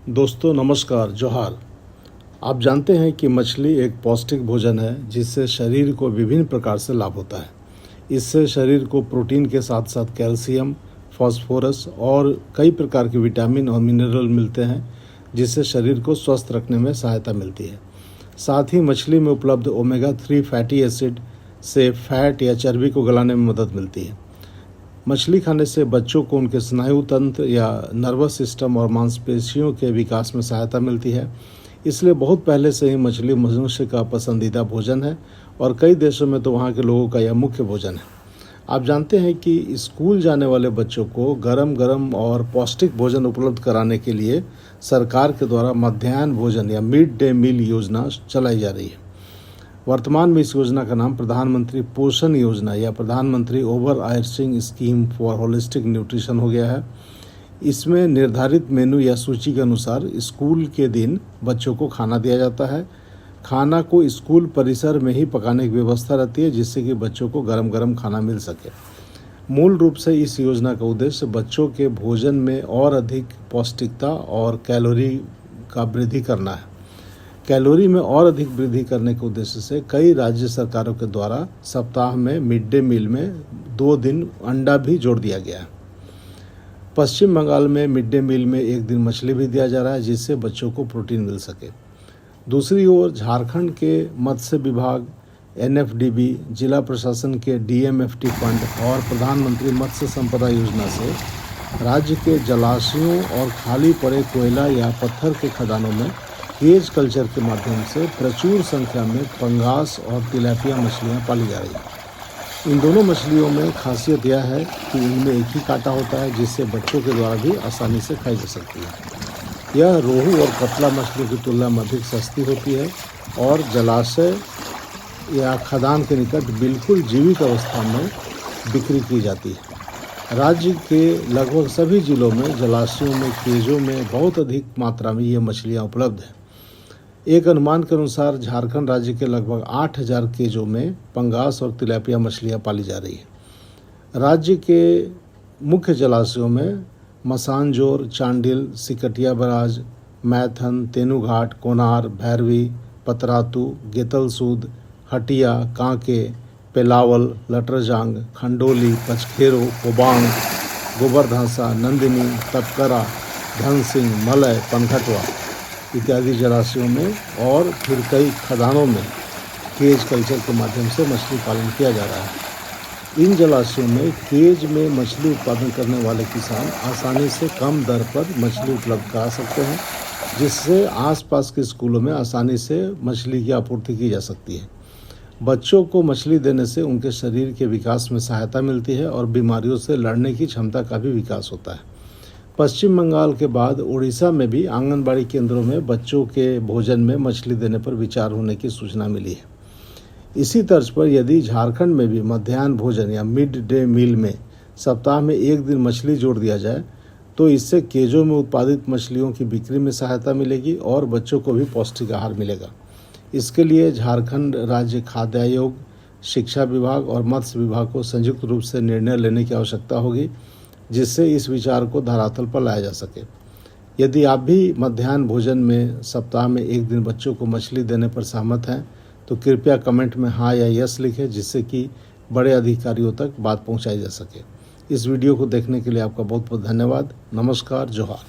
दोस्तों नमस्कार, जोहार। आप जानते हैं कि मछली एक पौष्टिक भोजन है जिससे शरीर को विभिन्न प्रकार से लाभ होता है। इससे शरीर को प्रोटीन के साथ साथ कैल्शियम, फास्फोरस और कई प्रकार के विटामिन और मिनरल मिलते हैं, जिससे शरीर को स्वस्थ रखने में सहायता मिलती है। साथ ही मछली में उपलब्ध ओमेगा 3 फैटी एसिड से फैट या चर्बी को गलाने में मदद मिलती है। मछली खाने से बच्चों को उनके स्नायु तंत्र या नर्वस सिस्टम और मांसपेशियों के विकास में सहायता मिलती है। इसलिए बहुत पहले से ही मछली मनुष्य का पसंदीदा भोजन है और कई देशों में तो वहाँ के लोगों का यह मुख्य भोजन है। आप जानते हैं कि स्कूल जाने वाले बच्चों को गरम गरम और पौष्टिक भोजन उपलब्ध कराने के लिए सरकार के द्वारा मध्याह्न भोजन या मिड डे मील योजना चलाई जा रही है। वर्तमान में इस योजना का नाम प्रधानमंत्री पोषण योजना या प्रधानमंत्री over arching scheme for holistic nutrition हो गया है। इसमें निर्धारित मेनू या सूची के अनुसार स्कूल के दिन बच्चों को खाना दिया जाता है। खाना को स्कूल परिसर में ही पकाने की व्यवस्था रहती है, जिससे कि बच्चों को गरम गरम खाना मिल सके। मूल रूप से इस योजना का उद्देश्य बच्चों के भोजन में और अधिक पौष्टिकता और कैलोरी का वृद्धि करना है। कैलोरी में और अधिक वृद्धि करने के उद्देश्य से कई राज्य सरकारों के द्वारा सप्ताह में मिड डे मील में 2 दिन अंडा भी जोड़ दिया गया है। पश्चिम बंगाल में मिड डे मील में 1 दिन मछली भी दिया जा रहा है, जिससे बच्चों को प्रोटीन मिल सके। दूसरी ओर झारखंड के मत्स्य विभाग, NFDB, जिला प्रशासन के DMFT फंड और प्रधानमंत्री मत्स्य संपदा योजना से राज्य के जलाशयों और खाली पड़े कोयला या पत्थर के खदानों में केज कल्चर के माध्यम से प्रचुर संख्या में पंगास और तिलैपिया मछलियाँ पाली जा रही हैं। इन दोनों मछलियों में खासियत यह है कि इनमें एक ही कांटा होता है, जिससे बच्चों के द्वारा भी आसानी से खाई जा सकती है। यह रोहू और कतला मछलियों की तुलना में अधिक सस्ती होती है और जलाशय या खदान के निकट बिल्कुल जीवित अवस्था में बिक्री की जाती है। राज्य के लगभग सभी जिलों में जलाशयों में केजों में बहुत अधिक मात्रा में ये मछलियाँ उपलब्ध हैं। एक अनुमान के अनुसार झारखंड राज्य के लगभग 8000 केजों में पंगास और तिलैपिया मछलियाँ पाली जा रही है। राज्य के मुख्य जलाशयों में मसानजोर, चांडिल, सिकटिया बराज, मैथन, तेनूघाट, कोनार, भैरवी, पतरातू, गेतलसूद, हटिया, कांके, पेलावल, लटरजांग, खंडोली, पचखेरो, कोबांग, गोबरधासा, नंदिनी, तपकरा, धन सिंह, मलय, पनघटवा इत्यादि जलाशयों में और फिर कई खदानों में केज कल्चर के माध्यम से मछली पालन किया जा रहा है। इन जलाशयों में केज में मछली उत्पादन करने वाले किसान आसानी से कम दर पर मछली उपलब्ध करा सकते हैं, जिससे आसपास के स्कूलों में आसानी से मछली की आपूर्ति की जा सकती है। बच्चों को मछली देने से उनके शरीर के विकास में सहायता मिलती है और बीमारियों से लड़ने की क्षमता का भी विकास होता है। पश्चिम बंगाल के बाद उड़ीसा में भी आंगनबाड़ी केंद्रों में बच्चों के भोजन में मछली देने पर विचार होने की सूचना मिली है। इसी तर्ज पर यदि झारखंड में भी मध्याह्न भोजन या मिड डे मील में सप्ताह में 1 दिन मछली जोड़ दिया जाए, तो इससे केजों में उत्पादित मछलियों की बिक्री में सहायता मिलेगी और बच्चों को भी पौष्टिक आहार मिलेगा। इसके लिए झारखंड राज्य खाद्य आयोग, शिक्षा विभाग और मत्स्य विभाग को संयुक्त रूप से निर्णय लेने की आवश्यकता होगी, जिससे इस विचार को धरातल पर लाया जा सके। यदि आप भी मध्याह्न भोजन में सप्ताह में 1 दिन बच्चों को मछली देने पर सहमत हैं, तो कृपया कमेंट में हाँ या यस लिखें, जिससे कि बड़े अधिकारियों तक बात पहुंचाई जा सके। इस वीडियो को देखने के लिए आपका बहुत बहुत धन्यवाद। नमस्कार, जोहार।